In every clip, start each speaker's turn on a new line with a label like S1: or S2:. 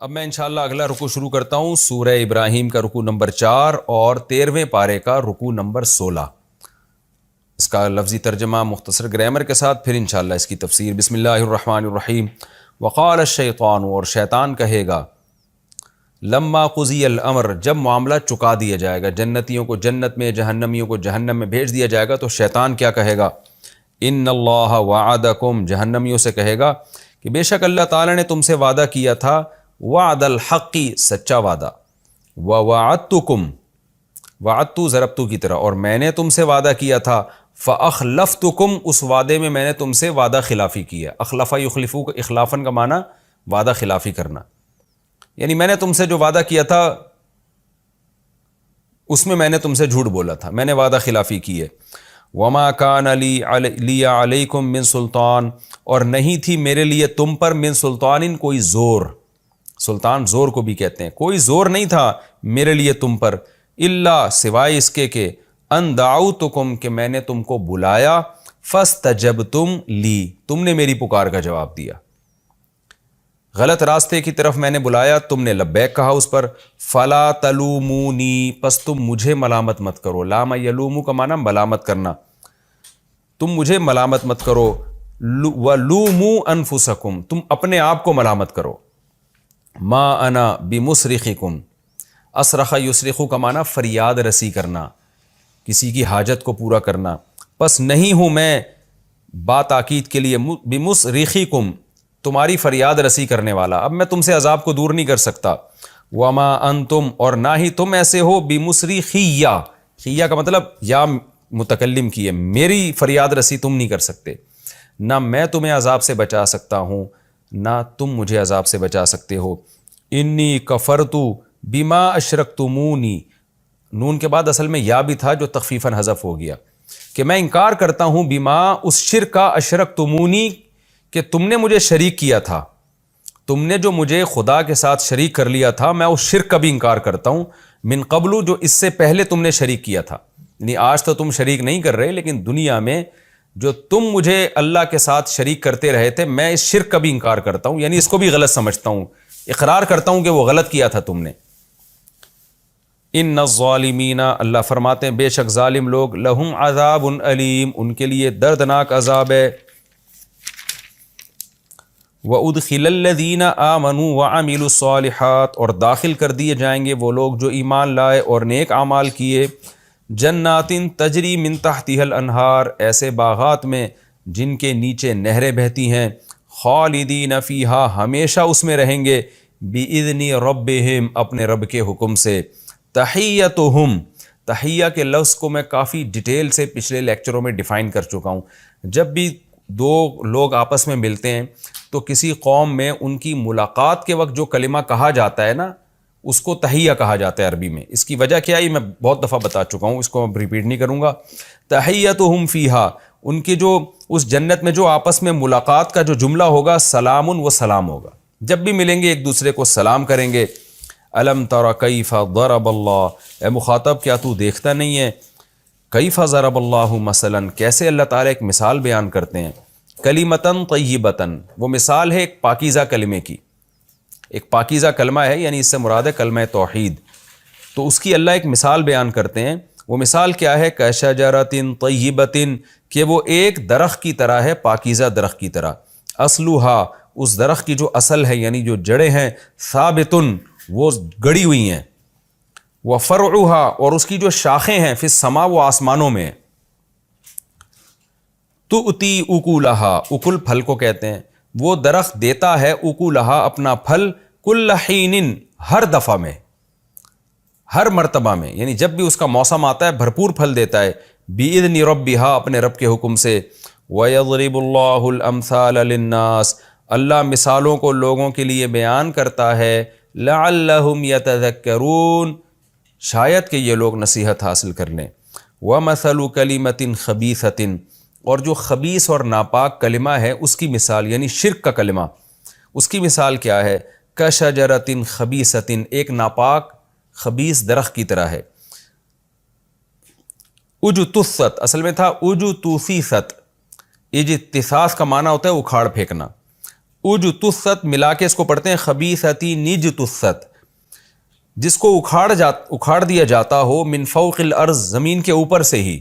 S1: اب میں انشاءاللہ اگلا رکوع شروع کرتا ہوں، سورہ ابراہیم کا رکوع نمبر 4 اور 13ویں پارے کا رکوع نمبر 16۔ اس کا لفظی ترجمہ مختصر گرامر کے ساتھ، پھر انشاءاللہ اس کی تفسیر۔ بسم اللہ الرحمن الرحیم۔ وقال الشیطان، اور شیطان کہے گا، لما قضی الامر، جب معاملہ چکا دیا جائے گا، جنتیوں کو جنت میں، جہنمیوں کو جہنم میں بھیج دیا جائے گا، تو شیطان کیا کہے گا؟ ان اللہ وعدکم، جہنمیوں سے کہے گا کہ بے شک اللہ تعالیٰ نے تم سے وعدہ کیا تھا، وعد الحقی، سچا وعدہ، ووعدتکم، وعدتو ضربتو کی طرح، اور میں نے تم سے وعدہ کیا تھا، فاخلفتکم، اس وعدے میں میں نے تم سے وعدہ خلافی کی ہے۔ اخلفا یخلفو، اخلافاً کا معنی وعدہ خلافی کرنا، یعنی میں نے تم سے جو وعدہ کیا تھا اس میں نے تم سے جھوٹ بولا تھا، میں نے وعدہ خلافی کی ہے۔ وما کان لی علیکم من سلطان، اور نہیں تھی میرے لیے تم پر من سلطان، کوئی زور، سلطان زور کو بھی کہتے ہیں، کوئی زور نہیں تھا میرے لیے تم پر، الا، سوائے اس کے کہ ان دعوتکم، کہ میں نے تم کو بلایا، فاستجبتم لی، تم نے میری پکار کا جواب دیا، غلط راستے کی طرف میں نے بلایا، تم نے لبیک کہا اس پر، فلا تلومونی، پس تم مجھے ملامت مت کرو، لام یلومو کا معنی ملامت کرنا، تم مجھے ملامت مت کرو، ولوموا انفسکم، تم اپنے آپ کو ملامت کرو، ما انا بمصرخکم، اصرخ یصرخ کا معنی فریاد رسی کرنا، کسی کی حاجت کو پورا کرنا، پس نہیں ہوں میں با تاکید کے لیے بمصرخکم، تمہاری فریاد رسی کرنے والا، اب میں تم سے عذاب کو دور نہیں کر سکتا، وما انتم، اور نہ ہی تم ایسے ہو، بمصرخیہ، خیہ کا مطلب یا متکلم کی ہے، میری فریاد رسی تم نہیں کر سکتے، نہ میں تمہیں عذاب سے بچا سکتا ہوں، نہ تم مجھے عذاب سے بچا سکتے ہو۔ انی کفرت بما اشرکتمونی، نون کے بعد اصل میں یا بھی تھا جو تخفیفاً حذف ہو گیا، کہ میں انکار کرتا ہوں بما، اس شرک کا، اشرکتمونی، کہ تم نے مجھے شریک کیا تھا، تم نے جو مجھے خدا کے ساتھ شریک کر لیا تھا، میں اس شرک کا بھی انکار کرتا ہوں، من قبل، جو اس سے پہلے تم نے شریک کیا تھا، یعنی آج تو تم شریک نہیں کر رہے، لیکن دنیا میں جو تم مجھے اللہ کے ساتھ شریک کرتے رہے تھے، میں اس شرک کا بھی انکار کرتا ہوں، یعنی اس کو بھی غلط سمجھتا ہوں، اقرار کرتا ہوں کہ وہ غلط کیا تھا تم نے۔ ان الظالمین، اللہ فرماتے ہیں بے شک ظالم لوگ، لہم عذاب علیم، ان کے لیے دردناک عذاب ہے۔ وَأُدْخِلَ الَّذِينَ آمَنُوا وَعَمِلُوا الصَّالِحَاتِ، اور داخل کر دیے جائیں گے وہ لوگ جو ایمان لائے اور نیک اعمال کیے، جنات تجری من تحتها الانہار، ایسے باغات میں جن کے نیچے نہریں بہتی ہیں، خالدین فیہا، ہمیشہ اس میں رہیں گے، بِإِذْنِ رَبِّهِمْ، اپنے رب کے حکم سے، تحیتہم، تحیہ کے لفظ کو میں کافی ڈیٹیل سے پچھلے لیکچروں میں ڈیفائن کر چکا ہوں۔ جب بھی دو لوگ آپس میں ملتے ہیں تو کسی قوم میں ان کی ملاقات کے وقت جو کلمہ کہا جاتا ہے نا، اس کو تحیہ کہا جاتا ہے عربی میں۔ اس کی وجہ کیا ہے میں بہت دفعہ بتا چکا ہوں، اس کو میں ریپیٹ نہیں کروں گا۔ تحیتہم فیہا، ان کی جو اس جنت میں جو آپس میں ملاقات کا جو جملہ ہوگا، سلام و سلام ہوگا، جب بھی ملیں گے ایک دوسرے کو سلام کریں گے۔ الم تر کیف ضرب اللہ، اے مخاطب کیا تو دیکھتا نہیں ہے، کیف ضرب اللہ مثلا، کیسے اللہ تعالیٰ ایک مثال بیان کرتے ہیں، کلمتن طیبتن، وہ مثال ہے ایک پاکیزہ کلمے کی، ایک پاکیزہ کلمہ ہے، یعنی اس سے مراد ہے کلمہ توحید، تو اس کی اللہ ایک مثال بیان کرتے ہیں۔ وہ مثال کیا ہے؟ کشجرۃ طیبۃ، کہ وہ ایک درخت کی طرح ہے، پاکیزہ درخت کی طرح، اصلھا، اس درخت کی جو اصل ہے یعنی جو جڑیں ہیں، ثابتن، وہ گڑی ہوئی ہیں، وفرعھا، اور اس کی جو شاخیں ہیں، فی السماء، وہ آسمانوں میں، تؤتی اکولھا، اکل پھل کو کہتے ہیں، وہ درخت دیتا ہے اکولھا، اپنا پھل، کل حین، ہر دفعہ میں، ہر مرتبہ میں، یعنی جب بھی اس کا موسم آتا ہے بھرپور پھل دیتا ہے، بِإِذْنِ رَبِّهَا، اپنے رب کے حکم سے۔ وَيَضْرِبُ اللَّهُ الْأَمْثَالَ لِلنَّاسِ، اللہ مثالوں کو لوگوں کے لیے بیان کرتا ہے، لَعَلَّهُمْ يَتَذَكَّرُونَ، شاید کہ یہ لوگ نصیحت حاصل کر لیں۔ وَمَثَلُ كَلِمَةٍ خَبِيثَةٍ، اور جو خبیث اور ناپاک کلمہ ہے اس کی مثال، یعنی شرک کا کلمہ، اس کی مثال کیا ہے؟ کشجرۃ خبیثۃ، ایک ناپاک خبیث درخت کی طرح ہے، اجتثت، اصل میں تھا اجتثیثت، اجتثاث کا معنی ہوتا ہے اکھاڑ پھینکنا، اجتثت ملا کے اس کو پڑھتے ہیں خبیثتی نجتثت، جس کو اکھاڑ دیا جاتا ہو، من فوق الارض زمین کے اوپر سے ہی،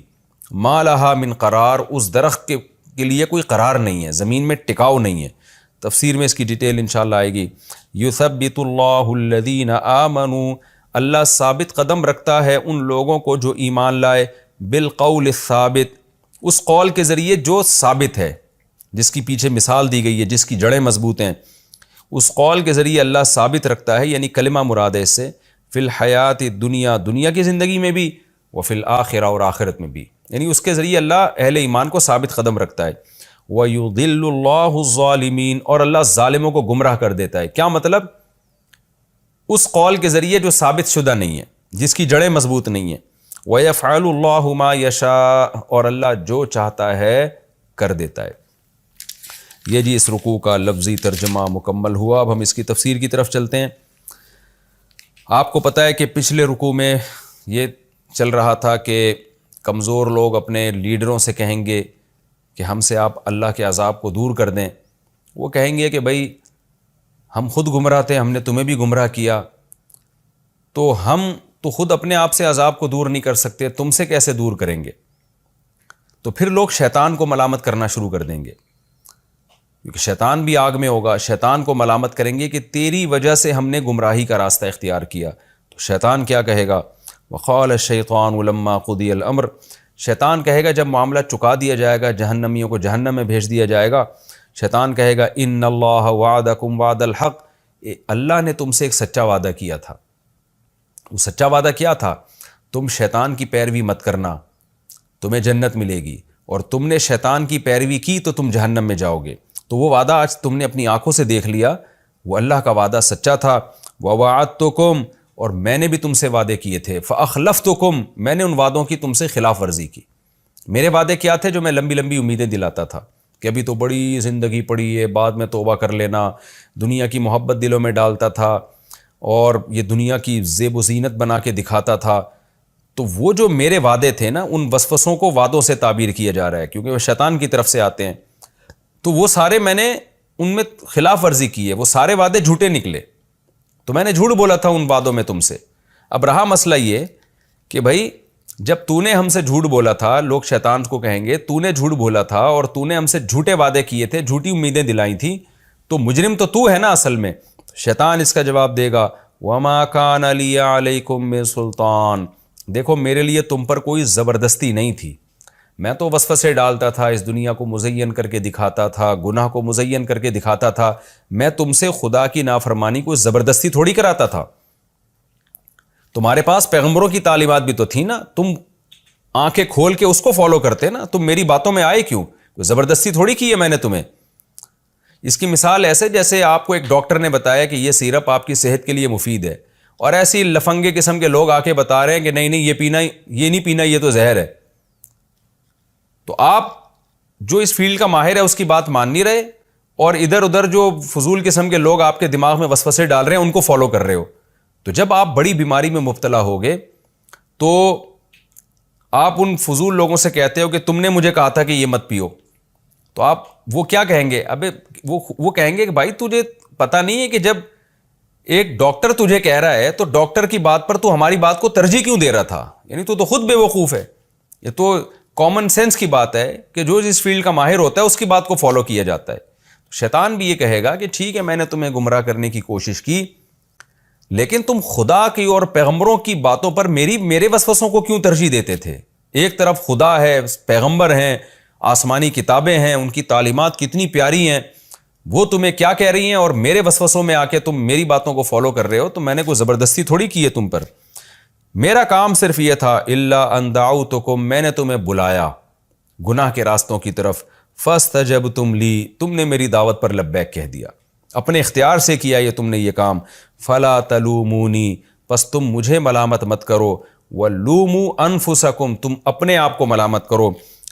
S1: ما لہا من قرار اس درخت کے لیے کوئی قرار نہیں ہے، زمین میں ٹکاؤ نہیں ہے۔ تفسیر میں اس کی ڈیٹیل انشاءاللہ آئے گی۔ یثبت اللہ الذین آمنوا، اللہ ثابت قدم رکھتا ہے ان لوگوں کو جو ایمان لائے، بالقول الثابت، اس قول کے ذریعے جو ثابت ہے، جس کی پیچھے مثال دی گئی ہے، جس کی جڑیں مضبوط ہیں، اس قول کے ذریعے اللہ ثابت رکھتا ہے، یعنی کلمہ مراد ہے اس سے، فی الحیات الدنیا، دنیا کی زندگی میں بھی، وفی الآخرہ اور آخرت میں بھی، یعنی اس کے ذریعے اللہ اہل ایمان کو ثابت قدم رکھتا ہے۔ وَيُضِلُّ اللَّهُ الظَّالِمِينَ، اور اللہ ظالموں کو گمراہ کر دیتا ہے۔ کیا مطلب؟ اس قول کے ذریعے جو ثابت شدہ نہیں ہے، جس کی جڑیں مضبوط نہیں ہیں۔ وَيَفْعَلُ اللَّهُ مَا يَشَاءُ، اور اللہ جو چاہتا ہے کر دیتا ہے۔ یہ جی اس رکوع کا لفظی ترجمہ مکمل ہوا۔ اب ہم اس کی تفسیر کی طرف چلتے ہیں۔ آپ کو پتہ ہے کہ پچھلے رکوع میں یہ چل رہا تھا کہ کمزور لوگ اپنے لیڈروں سے کہیں گے کہ ہم سے آپ اللہ کے عذاب کو دور کر دیں۔ وہ کہیں گے کہ بھائی ہم خود گمراہ تھے، ہم نے تمہیں بھی گمراہ کیا، تو ہم تو خود اپنے آپ سے عذاب کو دور نہیں کر سکتے، تم سے کیسے دور کریں گے؟ تو پھر لوگ شیطان کو ملامت کرنا شروع کر دیں گے، کیونکہ شیطان بھی آگ میں ہوگا، شیطان کو ملامت کریں گے کہ تیری وجہ سے ہم نے گمراہی کا راستہ اختیار کیا۔ تو شیطان کیا کہے گا؟ وقال الشیطان لما قضی الامر، شیطان کہے گا جب معاملہ چکا دیا جائے گا، جہنمیوں کو جہنم میں بھیج دیا جائے گا، شیطان کہے گا ان اللہ وعدکم وعد الحق، اللہ نے تم سے ایک سچا وعدہ کیا تھا۔ وہ سچا وعدہ کیا تھا؟ تم شیطان کی پیروی مت کرنا، تمہیں جنت ملے گی، اور تم نے شیطان کی پیروی کی تو تم جہنم میں جاؤ گے۔ تو وہ وعدہ آج تم نے اپنی آنکھوں سے دیکھ لیا، وہ اللہ کا وعدہ سچا تھا۔ وَوَعَدتُكُمْ، اور میں نے بھی تم سے وعدے کیے تھے، فَأَخْلَفْتُكُمْ، میں نے ان وعدوں کی تم سے خلاف ورزی کی۔ میرے وعدے کیا تھے جو میں لمبی لمبی امیدیں دلاتا تھا کہ ابھی تو بڑی زندگی پڑی ہے، بعد میں توبہ کر لینا، دنیا کی محبت دلوں میں ڈالتا تھا اور یہ دنیا کی زیب و زینت بنا کے دکھاتا تھا۔ تو وہ جو میرے وعدے تھے نا، ان وسوسوں کو وعدوں سے تعبیر کیا جا رہا ہے، کیونکہ وہ شیطان کی طرف سے آتے ہیں، تو وہ سارے میں نے ان میں خلاف ورزی کی ہے، وہ سارے وعدے جھوٹے نکلے، تو میں نے جھوٹ بولا تھا ان وعدوں میں تم سے۔ اب رہا مسئلہ یہ کہ بھائی جب تو نے ہم سے جھوٹ بولا تھا، لوگ شیطان کو کہیں گے تو نے جھوٹ بولا تھا اور تو نے ہم سے جھوٹے وعدے کیے تھے، جھوٹی امیدیں دلائی تھیں، تو مجرم تو ہے نا اصل میں۔ شیطان اس کا جواب دے گا وَمَا كَانَ لِيَ عَلَيْكُمْ مِن سُلطان، دیکھو میرے لیے تم پر کوئی زبردستی نہیں تھی، میں تو وسوسے ڈالتا تھا، اس دنیا کو مزین کر کے دکھاتا تھا، گناہ کو مزین کر کے دکھاتا تھا، میں تم سے خدا کی نافرمانی کو زبردستی تھوڑی کراتا تھا۔ تمہارے پاس پیغمبروں کی تعلیمات بھی تو تھی نا، تم آنکھیں کھول کے اس کو فالو کرتے نا، تم میری باتوں میں آئے کیوں؟ کوئی زبردستی تھوڑی کی ہے میں نے تمہیں۔ اس کی مثال ایسے جیسے آپ کو ایک ڈاکٹر نے بتایا کہ یہ سیرپ آپ کی صحت کے لیے مفید ہے، اور ایسی لفنگے قسم کے لوگ آ کے بتا رہے ہیں کہ نہیں نہیں یہ پینا، یہ نہیں پینا، یہ تو زہر ہے۔ تو آپ جو اس فیلڈ کا ماہر ہے اس کی بات مان نہیں رہے، اور ادھر ادھر جو فضول قسم کے لوگ آپ کے دماغ میں وسوسے ڈال رہے ہیں ان کو فالو کر رہے ہو۔ تو جب آپ بڑی بیماری میں مبتلا ہوگے تو آپ ان فضول لوگوں سے کہتے ہو کہ تم نے مجھے کہا تھا کہ یہ مت پیو، تو آپ وہ کیا کہیں گے؟ ابے وہ کہیں گے کہ بھائی تجھے پتہ نہیں ہے کہ جب ایک ڈاکٹر تجھے کہہ رہا ہے تو ڈاکٹر کی بات پر تو ہماری بات کو ترجیح کیوں دے رہا تھا؟ یعنی تو خود بے وقوف ہے۔ یہ تو کامن سینس کی بات ہے کہ جو جس فیلڈ کا ماہر ہوتا ہے اس کی بات کو فالو کیا جاتا ہے۔ شیطان بھی یہ کہے گا کہ ٹھیک ہے میں نے تمہیں گمراہ کرنے کی کوشش کی، لیکن تم خدا کی اور پیغمبروں کی باتوں پر میرے وسوسوں کو کیوں ترجیح دیتے تھے؟ ایک طرف خدا ہے، پیغمبر ہیں، آسمانی کتابیں ہیں، ان کی تعلیمات کتنی پیاری ہیں، وہ تمہیں کیا کہہ رہی ہیں، اور میرے وسوسوں میں آ کے تم میری باتوں کو فالو کر رہے ہو۔ تو میں نے کوئی زبردستی تھوڑی کی ہے تم پر، میرا کام صرف یہ تھا الا ان دعوتکم، میں نے تمہیں بلایا گناہ کے راستوں کی طرف، فاستجبتم لی، تم نے میری دعوت پر لبیک کہہ دیا، اپنے اختیار سے کیا یہ تم نے یہ کام، فلا تلومونی، پس تم مجھے ملامت مت کرو، ولوموا انفسکم، تم اپنے آپ کو ملامت کرو،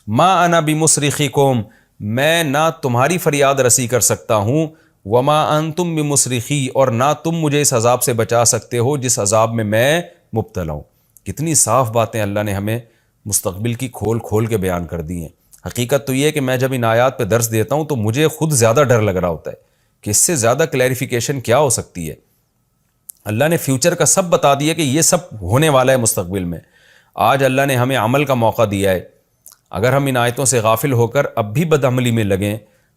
S1: ما انا بمصرخکم، میں نہ تمہاری فریاد رسی کر سکتا ہوں، وما انتم بمصرخی، اور نہ تم مجھے اس عذاب سے بچا سکتے ہو جس عذاب میں مبتلا ہوں۔ کتنی صاف باتیں اللہ نے ہمیں مستقبل کی کھول کھول کے بیان کر دی ہیں۔ حقیقت تو یہ ہے کہ میں جب ان آیات پہ درس دیتا ہوں تو مجھے خود زیادہ ڈر لگ رہا ہوتا ہے کہ اس سے زیادہ کلیریفیکیشن کیا ہو سکتی ہے؟ اللہ نے فیوچر کا سب بتا دیا کہ یہ سب ہونے والا ہے مستقبل میں. آج اللہ نے ہمیں عمل کا موقع دیا ہے. اگر ہم ان آیتوں سے غافل ہو کر اب بھی بدعملی میں لگیں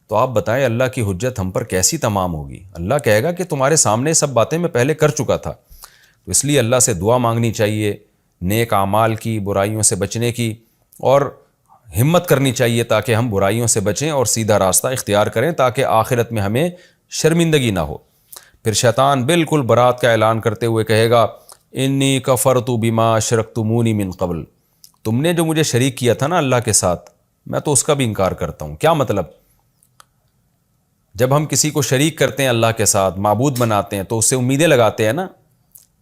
S1: تو آپ بتائیں اللہ کی حجت ہم پر کیسی تمام ہوگی؟ اللہ کہے گا کہ تمہارے سامنے سب باتیں میں پہلے کر چکا تھا. تو اس لیے اللہ سے دعا مانگنی چاہیے نیک اعمال کی، برائیوں سے بچنے کی، اور ہمت کرنی چاہیے تاکہ ہم برائیوں سے بچیں اور سیدھا راستہ اختیار کریں تاکہ آخرت میں ہمیں شرمندگی نہ ہو. پھر شیطان بالکل برات کا اعلان کرتے ہوئے کہے گا انی کفرت بما اشرکتمونی من قبل، تم نے جو مجھے شریک کیا تھا نا اللہ کے ساتھ، میں تو اس کا بھی انکار کرتا ہوں. کیا مطلب؟ جب ہم کسی کو شریک کرتے ہیں اللہ کے ساتھ، معبود بناتے ہیں، تو اس سے امیدیں لگاتے ہیں نا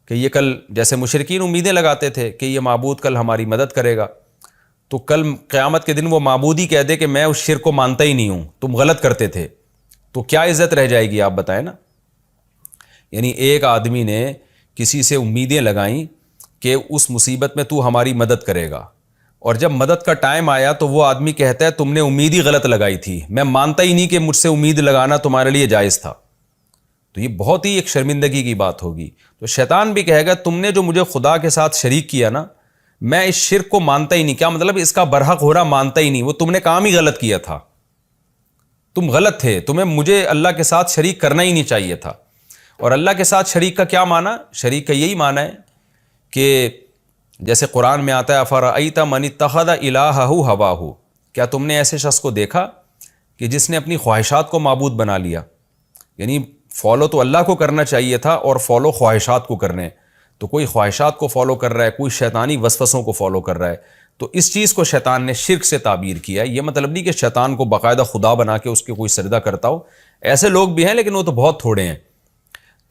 S1: کہ یہ کل، جیسے مشرکین امیدیں لگاتے تھے کہ یہ معبود کل ہماری مدد کرے گا، تو کل قیامت کے دن وہ معبود ہی کہہ دے کہ میں اس شرک کو مانتا ہی نہیں ہوں، تم غلط کرتے تھے، تو کیا عزت رہ جائے گی؟ آپ بتائیں نا. یعنی ایک آدمی نے کسی سے امیدیں لگائیں کہ اس مصیبت میں تو ہماری مدد کرے گا، اور جب مدد کا ٹائم آیا تو وہ آدمی کہتا ہے تم نے امید ہی غلط لگائی تھی، میں مانتا ہی نہیں کہ مجھ سے امید لگانا تمہارے لیے جائز تھا. تو یہ بہت ہی ایک شرمندگی کی بات ہوگی. تو شیطان بھی کہے گا تم نے جو مجھے خدا کے ساتھ شریک کیا نا، میں اس شرک کو مانتا ہی نہیں. کیا مطلب؟ اس کا برحق ہونا مانتا ہی نہیں، وہ تم نے کام ہی غلط کیا تھا، تم غلط تھے، تمہیں مجھے اللہ کے ساتھ شریک کرنا ہی نہیں چاہیے تھا. اور اللہ کے ساتھ شریک کا کیا معنی؟ شریک کا یہی معنی ہے کہ جیسے قرآن میں آتا ہے افرأیت من اتخذ الہہ ہواہ، کیا تم نے ایسے شخص کو دیکھا کہ جس نے اپنی خواہشات کو معبود بنا لیا؟ یعنی فالو تو اللہ کو کرنا چاہیے تھا اور فالو خواہشات کو کرنے. تو کوئی خواہشات کو فالو کر رہا ہے، کوئی شیطانی وسوسوں کو فالو کر رہا ہے. تو اس چیز کو شیطان نے شرک سے تعبیر کیا ہے. یہ مطلب نہیں کہ شیطان کو باقاعدہ خدا بنا کے اس کے کوئی سجدہ کرتا ہو، ایسے لوگ بھی ہیں لیکن وہ تو بہت تھوڑے ہیں.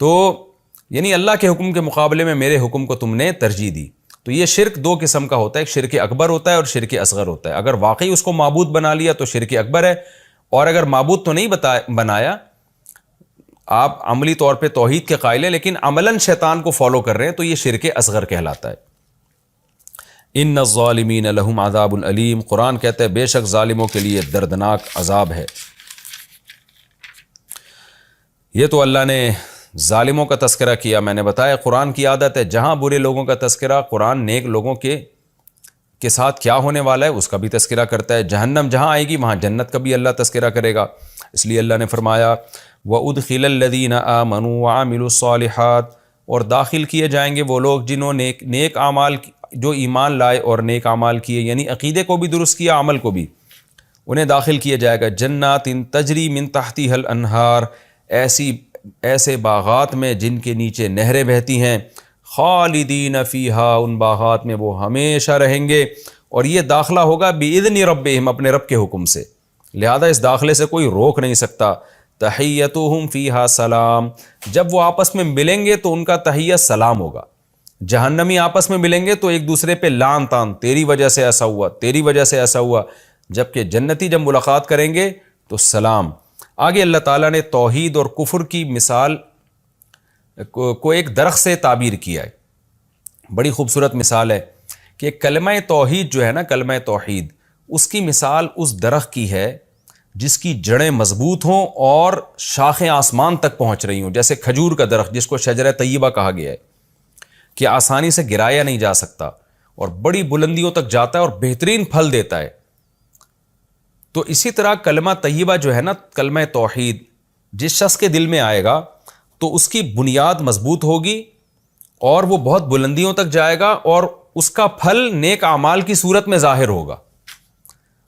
S1: تو یعنی اللہ کے حکم کے مقابلے میں میرے حکم کو تم نے ترجیح دی. تو یہ شرک دو قسم کا ہوتا ہے، ایک شرک اکبر ہوتا ہے اور شرک اصغر ہوتا ہے. اگر واقعی اس کو معبود بنا لیا تو شرک اکبر ہے، اور اگر معبود تو نہیں بنایا، آپ عملی طور پہ توحید کے قائل ہیں لیکن عملاً شیطان کو فالو کر رہے ہیں، تو یہ شرک اصغر کہلاتا ہے. ان الظالمین لہم عذاب علیم، قرآن کہتا ہے بے شک ظالموں کے لیے دردناک عذاب ہے. یہ تو اللہ نے ظالموں کا تذکرہ کیا. میں نے بتایا قرآن کی عادت ہے جہاں برے لوگوں کا تذکرہ، قرآن نیک لوگوں کے ساتھ کیا ہونے والا ہے اس کا بھی تذکرہ کرتا ہے. جہنم جہاں آئے گی وہاں جنت کا بھی اللہ تذکرہ کرے گا. اس لیے اللہ نے فرمایا وَأُدْخِلَ الَّذِينَ آمَنُوا وَعَمِلُوا الصَّالِحَاتِ، اور داخل کیے جائیں گے وہ لوگ جنہوں نے نیک اعمال، جو ایمان لائے اور نیک اعمال کیے، یعنی عقیدے کو بھی درست کیا، عمل کو بھی، انہیں داخل کیا جائے گا جنات تجری من تحتها الانہار، ایسے باغات میں جن کے نیچے نہریں بہتی ہیں، خالدین فیہا، ان باغات میں وہ ہمیشہ رہیں گے. اور یہ داخلہ ہوگا بإذن ربہم، اپنے رب کے حکم سے، لہذا اس داخلے سے کوئی روک نہیں سکتا. تحیتہم فیہا سلام، جب وہ آپس میں ملیں گے تو ان کا تحیت سلام ہوگا. جہنمی آپس میں ملیں گے تو ایک دوسرے پہ لان تان، تیری وجہ سے ایسا ہوا، تیری وجہ سے ایسا ہوا، جبکہ جنتی جب ملاقات کریں گے تو سلام. آگے اللہ تعالیٰ نے توحید اور کفر کی مثال کو ایک درخت سے تعبیر کیا ہے. بڑی خوبصورت مثال ہے کہ کلمہ توحید جو ہے نا، کلمہ توحید، اس کی مثال اس درخت کی ہے جس کی جڑیں مضبوط ہوں اور شاخیں آسمان تک پہنچ رہی ہوں. جیسے کھجور کا درخت جس کو شجرہ طیبہ کہا گیا ہے کہ آسانی سے گرایا نہیں جا سکتا اور بڑی بلندیوں تک جاتا ہے اور بہترین پھل دیتا ہے. تو اسی طرح کلمہ طیبہ جو ہے نا، کلمہ توحید، جس شخص کے دل میں آئے گا تو اس کی بنیاد مضبوط ہوگی اور وہ بہت بلندیوں تک جائے گا، اور اس کا پھل نیک اعمال کی صورت میں ظاہر ہوگا.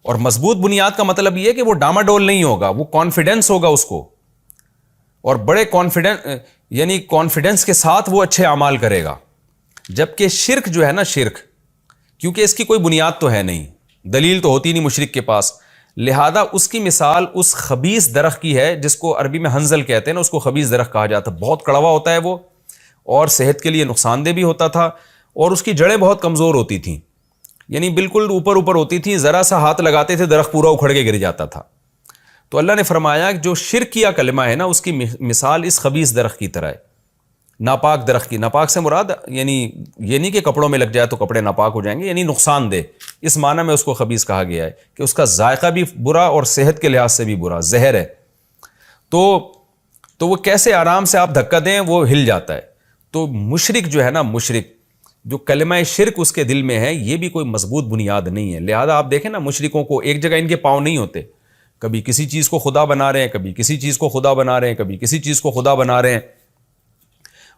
S1: اور مضبوط بنیاد کا مطلب یہ ہے کہ وہ ڈاماڈول نہیں ہوگا، وہ کانفیڈنس ہوگا اس کو، اور بڑے کانفیڈنس کے ساتھ وہ اچھے اعمال کرے گا. جبکہ شرک جو ہے نا، شرک، کیونکہ اس کی کوئی بنیاد تو ہے نہیں، دلیل تو ہوتی نہیں مشرک کے پاس، لہذا اس کی مثال اس خبیث درخت کی ہے جس کو عربی میں ہنزل کہتے ہیں نا، اس کو خبیث درخت کہا جاتا ہے. بہت کڑوا ہوتا ہے وہ، اور صحت کے لیے نقصان دہ بھی ہوتا تھا، اور اس کی جڑیں بہت کمزور ہوتی تھیں، یعنی بالکل اوپر اوپر ہوتی تھیں، ذرا سا ہاتھ لگاتے تھے درخت پورا اکھڑ کے گر جاتا تھا. تو اللہ نے فرمایا کہ جو شرک کیا کلمہ ہے نا، اس کی مثال اس خبیث درخت کی طرح ہے، ناپاک درخت کی. ناپاک سے مراد یعنی یہ نہیں کہ کپڑوں میں لگ جائے تو کپڑے ناپاک ہو جائیں گے، یعنی نقصان دہ، اس معنی میں اس کو خبیث کہا گیا ہے کہ اس کا ذائقہ بھی برا اور صحت کے لحاظ سے بھی برا، زہر ہے. تو تو وہ کیسے آرام سے آپ دھکا دیں وہ ہل جاتا ہے. تو مشرک جو ہے نا، مشرک جو کلمہ شرک اس کے دل میں ہے، یہ بھی کوئی مضبوط بنیاد نہیں ہے. لہذا آپ دیکھیں نا، مشرکوں کو ایک جگہ ان کے پاؤں نہیں ہوتے، کبھی کسی چیز کو خدا بنا رہے ہیں، کبھی کسی چیز کو خدا بنا رہے ہیں، کبھی کسی چیز کو خدا بنا رہے ہیں.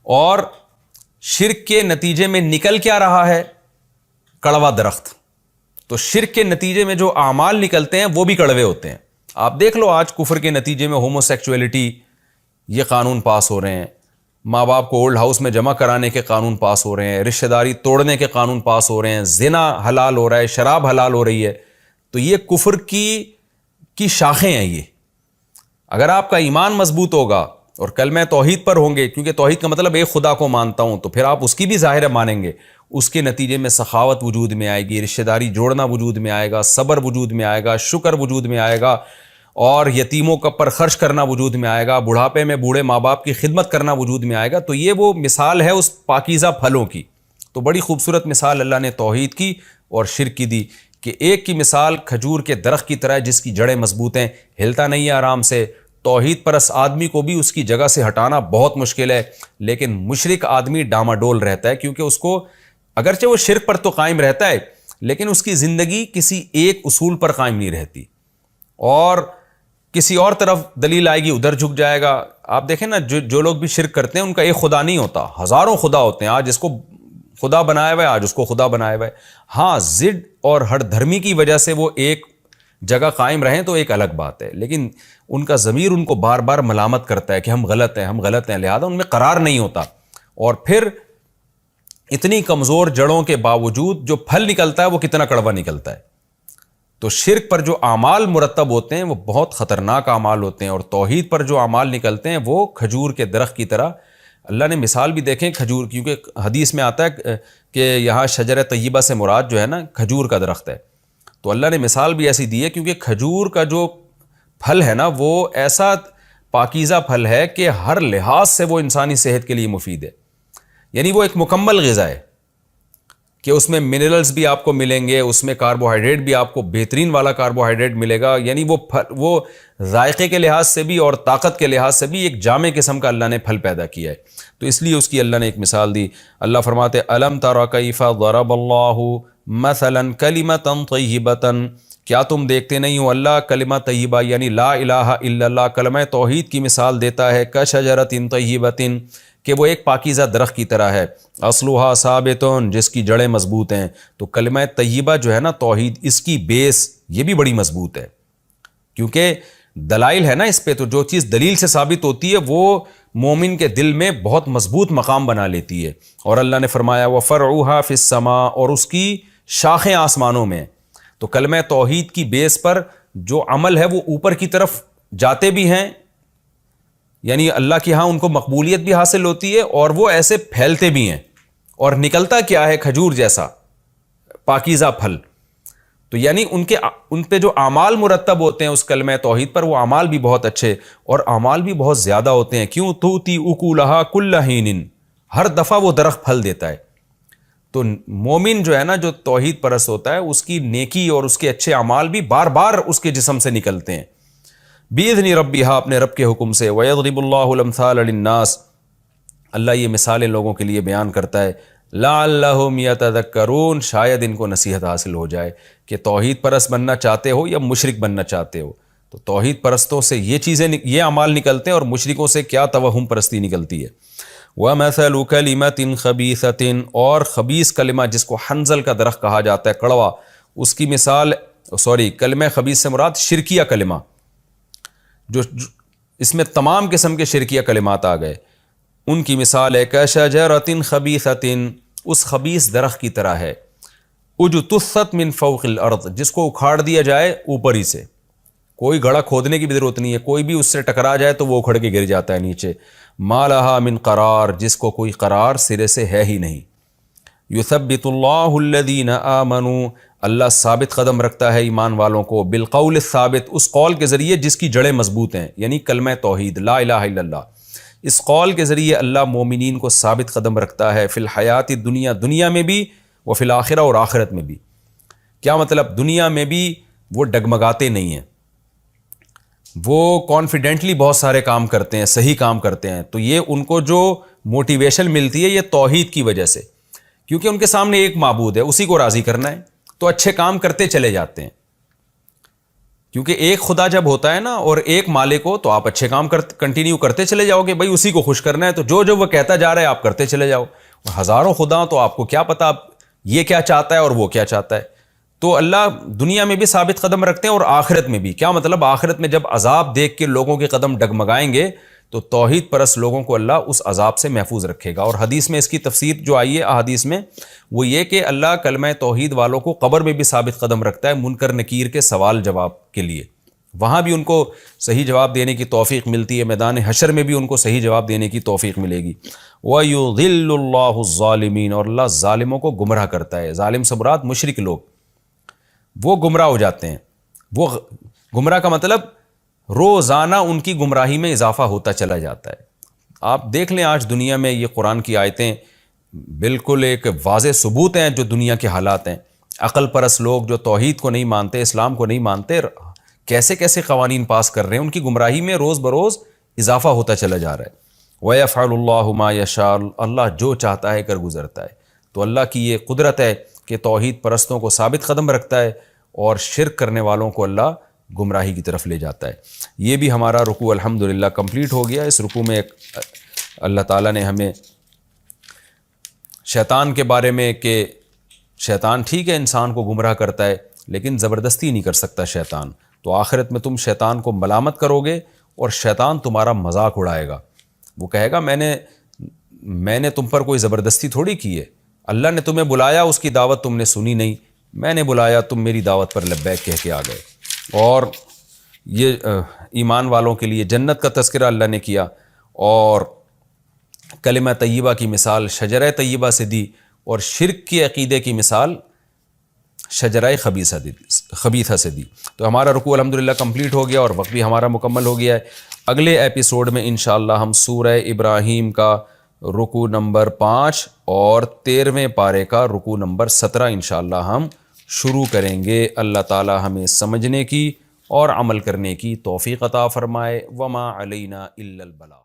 S1: اور شرک کے نتیجے میں نکل کیا رہا ہے؟ کڑوا درخت. تو شرک کے نتیجے میں جو اعمال نکلتے ہیں وہ بھی کڑوے ہوتے ہیں. آپ دیکھ لو آج کفر کے نتیجے میں ہومو سیکچولیٹی یہ قانون پاس ہو رہے ہیں، ماں باپ کو اولڈ ہاؤس میں جمع کرانے کے قانون پاس ہو رہے ہیں، رشتہ داری توڑنے کے قانون پاس ہو رہے ہیں، زنا حلال ہو رہا ہے، شراب حلال ہو رہی ہے. تو یہ کفر کی شاخیں ہیں. یہ اگر آپ کا ایمان مضبوط ہوگا اور کلمہ توحید پر ہوں گے، کیونکہ توحید کا مطلب ایک خدا کو مانتا ہوں، تو پھر آپ اس کی بھی ظاہر مانیں گے. اس کے نتیجے میں سخاوت وجود میں آئے گی، رشتہ داری جوڑنا وجود میں آئے گا، صبر وجود میں آئے گا، شکر وجود میں آئے گا، اور یتیموں پر خرچ کرنا وجود میں آئے گا، بڑھاپے میں بوڑھے ماں باپ کی خدمت کرنا وجود میں آئے گا. تو یہ وہ مثال ہے اس پاکیزہ پھلوں کی. تو بڑی خوبصورت مثال اللہ نے توحید کی اور شرک کی دی، کہ ایک کی مثال کھجور کے درخت کی طرح جس کی جڑیں مضبوط ہیں، ہلتا نہیں ہے آرام سے. توحید پرست آدمی کو بھی اس کی جگہ سے ہٹانا بہت مشکل ہے، لیکن مشرک آدمی ڈاماڈول رہتا ہے، کیونکہ اس کو اگرچہ وہ شرک پر تو قائم رہتا ہے، لیکن اس کی زندگی کسی ایک اصول پر قائم نہیں رہتی، اور کسی اور طرف دلیل آئے گی ادھر جھک جائے گا. آپ دیکھیں نا، جو لوگ بھی شرک کرتے ہیں ان کا ایک خدا نہیں ہوتا، ہزاروں خدا ہوتے ہیں. آج اس کو خدا بنایا ہوا ہے، آج اس کو خدا بنایا ہوا ہے. ہاں، ضد اور ہر دھرمی کی وجہ سے وہ ایک جگہ قائم رہیں تو ایک الگ بات ہے، لیکن ان کا ضمیر ان کو بار بار ملامت کرتا ہے کہ ہم غلط ہیں، ہم غلط ہیں. لہذا ان میں قرار نہیں ہوتا، اور پھر اتنی کمزور جڑوں کے باوجود جو پھل نکلتا ہے وہ کتنا کڑوا نکلتا ہے. تو شرک پر جو اعمال مرتب ہوتے ہیں وہ بہت خطرناک اعمال ہوتے ہیں، اور توحید پر جو اعمال نکلتے ہیں وہ کھجور کے درخت کی طرح. اللہ نے مثال بھی دیکھیں کھجور، کیونکہ حدیث میں آتا ہے کہ یہاں شجر طیبہ سے مراد جو ہے نا کھجور کا درخت ہے. تو اللہ نے مثال بھی ایسی دی ہے، کیونکہ کھجور کا جو پھل ہے نا وہ ایسا پاکیزہ پھل ہے کہ ہر لحاظ سے وہ انسانی صحت کے لیے مفید ہے. یعنی وہ ایک مکمل غذا ہے کہ اس میں منرلز بھی آپ کو ملیں گے، اس میں کاربوہائیڈریٹ بھی آپ کو بہترین والا کاربوہائیڈریٹ ملے گا. یعنی وہ ذائقے کے لحاظ سے بھی اور طاقت کے لحاظ سے بھی ایک جامع قسم کا اللہ نے پھل پیدا کیا ہے. تو اس لیے اس کی اللہ نے ایک مثال دی. اللہ فرماتے الم تر کیف ضرب اللہ مثلا کلمۃ طیبۃ، کیا تم دیکھتے نہیں ہو اللہ کلمہ طیبہ یعنی لا الہ الا اللہ، کلمہ توحید کی مثال دیتا ہے، کشجرۃ طیبۃ، کہ وہ ایک پاکیزہ درخت کی طرح ہے، اصلھا ثابت، جس کی جڑیں مضبوط ہیں. تو کلمہ طیبہ جو ہے نا توحید، اس کی بیس یہ بھی بڑی مضبوط ہے، کیونکہ دلائل ہے نا اس پہ. تو جو چیز دلیل سے ثابت ہوتی ہے وہ مومن کے دل میں بہت مضبوط مقام بنا لیتی ہے. اور اللہ نے فرمایا وَفَرْعُهَا فِي السَّمَاءِ، اور اس کی شاخیں آسمانوں میں. تو کلمہ توحید کی بیس پر جو عمل ہے وہ اوپر کی طرف جاتے بھی ہیں، یعنی اللہ کے ہاں ان کو مقبولیت بھی حاصل ہوتی ہے، اور وہ ایسے پھیلتے بھی ہیں. اور نکلتا کیا ہے؟ کھجور جیسا پاکیزہ پھل. تو یعنی ان پہ جو اعمال مرتب ہوتے ہیں اس کلمہ توحید پر، وہ اعمال بھی بہت اچھے اور اعمال بھی بہت زیادہ ہوتے ہیں. کیوں؟ تُؤْتِي أُكُلَهَا كُلَّ حِينٍ، ہر دفعہ وہ درخت پھل دیتا ہے. تو مومن جو ہے نا، جو توحید پرست ہوتا ہے، اس کی نیکی اور اس کے اچھے اعمال بھی بار بار اس کے جسم سے نکلتے ہیں. بِإِذْنِ رَبِّهَا، اپنے رب کے حکم سے. وَيَضْرِبُ اللَّهُ الْأَمْثَالَ لِلنَّاسِ، اللہ یہ مثالیں لوگوں کے لیے بیان کرتا ہے. لَعَلَّهُمْ يَتَذَكَّرُونَ، شاید ان کو نصیحت حاصل ہو جائے کہ توحید پرست بننا چاہتے ہو یا مشرک بننا چاہتے ہو. تو توحید پرستوں سے یہ چیزیں، یہ اعمال نکلتے ہیں، اور مشرکوں سے کیا توہم پرستی نکلتی ہے. وَمَثَلُ كَلِمَةٍ خَبِيثَةٍ، اور خبیث کلمہ جس کو حنظل کا درخت کہا جاتا ہے، کڑوا، اس کی مثال، کلمہ خبیث سے مراد شرکیہ کلمہ، جو اس میں تمام قسم کے شرکیہ کلمات آ گئے. ان کی مثال ہے کَشَجَرَةٍ خَبِيثَةٍ، اس خبیث درخت کی طرح ہے، اجتثت من فوق الارض، جس کو اکھاڑ دیا جائے اوپر ہی سے، کوئی گڑھا کھودنے کی بھی ضرورت نہیں ہے، کوئی بھی اس سے ٹکرا جائے تو وہ اکھڑ کے گر جاتا ہے نیچے. ما لہا من قرار، جس کو کوئی قرار سرے سے ہے ہی نہیں. یثبت اللہ الذین آمنوا، اللہ ثابت قدم رکھتا ہے ایمان والوں کو، بالقول الثابت، اس قول کے ذریعے جس کی جڑیں مضبوط ہیں، یعنی کلمہ توحید لا الہ الا اللہ. اس قول کے ذریعے اللہ مومنین کو ثابت قدم رکھتا ہے، فی الحیات الدنیا، دنیا میں بھی، و فی الآخرہ، اور آخرت میں بھی. کیا مطلب؟ دنیا میں بھی وہ ڈگمگاتے نہیں ہیں، وہ کانفیڈنٹلی بہت سارے کام کرتے ہیں، صحیح کام کرتے ہیں، تو یہ ان کو جو موٹیویشن ملتی ہے یہ توحید کی وجہ سے، کیونکہ ان کے سامنے ایک معبود ہے، اسی کو راضی کرنا ہے، تو اچھے کام کرتے چلے جاتے ہیں۔ کیونکہ ایک خدا جب ہوتا ہے نا اور ایک مالک ہو تو آپ اچھے کام کنٹینیو کرتے چلے جاؤ گے، بھائی اسی کو خوش کرنا ہے، تو جو وہ کہتا جا رہا ہے آپ کرتے چلے جاؤ۔ ہزاروں خدا تو آپ کو کیا پتا یہ کیا چاہتا ہے اور وہ کیا چاہتا ہے۔ تو اللہ دنیا میں بھی ثابت قدم رکھتے ہیں اور آخرت میں بھی۔ کیا مطلب؟ آخرت میں جب عذاب دیکھ کے لوگوں کے قدم ڈگمگائیں گے تو توحید پرست لوگوں کو اللہ اس عذاب سے محفوظ رکھے گا۔ اور حدیث میں اس کی تفسیر جو آئی ہے احادیث میں وہ یہ کہ اللہ کلمہ توحید والوں کو قبر میں بھی ثابت قدم رکھتا ہے منکر نکیر کے سوال جواب کے لیے، وہاں بھی ان کو صحیح جواب دینے کی توفیق ملتی ہے، میدان حشر میں بھی ان کو صحیح جواب دینے کی توفیق ملے گی۔ وَيُضِلُّ اللَّهُ الظَّالِمِينَ، اور اللہ ظالموں کو گمراہ کرتا ہے۔ ظالم سے مراد مشرک لوگ، وہ گمراہ ہو جاتے ہیں۔ وہ گمراہ کا مطلب روزانہ ان کی گمراہی میں اضافہ ہوتا چلا جاتا ہے۔ آپ دیکھ لیں آج دنیا میں یہ قرآن کی آیتیں بالکل ایک واضح ثبوت ہیں جو دنیا کے حالات ہیں۔ عقل پرست لوگ جو توحید کو نہیں مانتے، اسلام کو نہیں مانتے، کیسے کیسے قوانین پاس کر رہے ہیں، ان کی گمراہی میں روز بروز اضافہ ہوتا چلا جا رہا ہے۔ وَيَفْعَلُ اللَّهُ مَا يَشَاءُ، اللہ جو چاہتا ہے کر گزرتا ہے۔ تو اللہ کی یہ قدرت ہے کہ توحید پرستوں کو ثابت قدم رکھتا ہے اور شرک کرنے والوں کو اللہ گمراہی کی طرف لے جاتا ہے۔ یہ بھی ہمارا رکوع الحمدللہ کمپلیٹ ہو گیا۔ اس رکوع میں اللہ تعالیٰ نے ہمیں شیطان کے بارے میں کہ شیطان ٹھیک ہے انسان کو گمراہ کرتا ہے لیکن زبردستی نہیں کر سکتا شیطان، تو آخرت میں تم شیطان کو ملامت کرو گے اور شیطان تمہارا مذاق اڑائے گا۔ وہ کہے گا میں نے تم پر کوئی زبردستی تھوڑی کی ہے، اللہ نے تمہیں بلایا، اس کی دعوت تم نے سنی نہیں، میں نے بلایا تم میری دعوت پر لبیک کہہ کے آ گئے۔ اور یہ ایمان والوں کے لیے جنت کا تذکرہ اللہ نے کیا اور کلمہ طیبہ کی مثال شجرہ طیبہ سے دی، اور شرک کی عقیدے کی مثال شجرہ خبیثہ سے دی۔ تو ہمارا رکوع الحمدللہ کمپلیٹ ہو گیا اور وقت بھی ہمارا مکمل ہو گیا ہے۔ اگلے ایپیسوڈ میں انشاءاللہ ہم سورہ ابراہیم کا رکوع نمبر 5 اور 13ویں پارے کا رکوع نمبر 17 انشاءاللہ ہم شروع کریں گے۔ اللہ تعالی ہمیں سمجھنے کی اور عمل کرنے کی توفیق عطا فرمائے۔ وما علینا الا البلاغ۔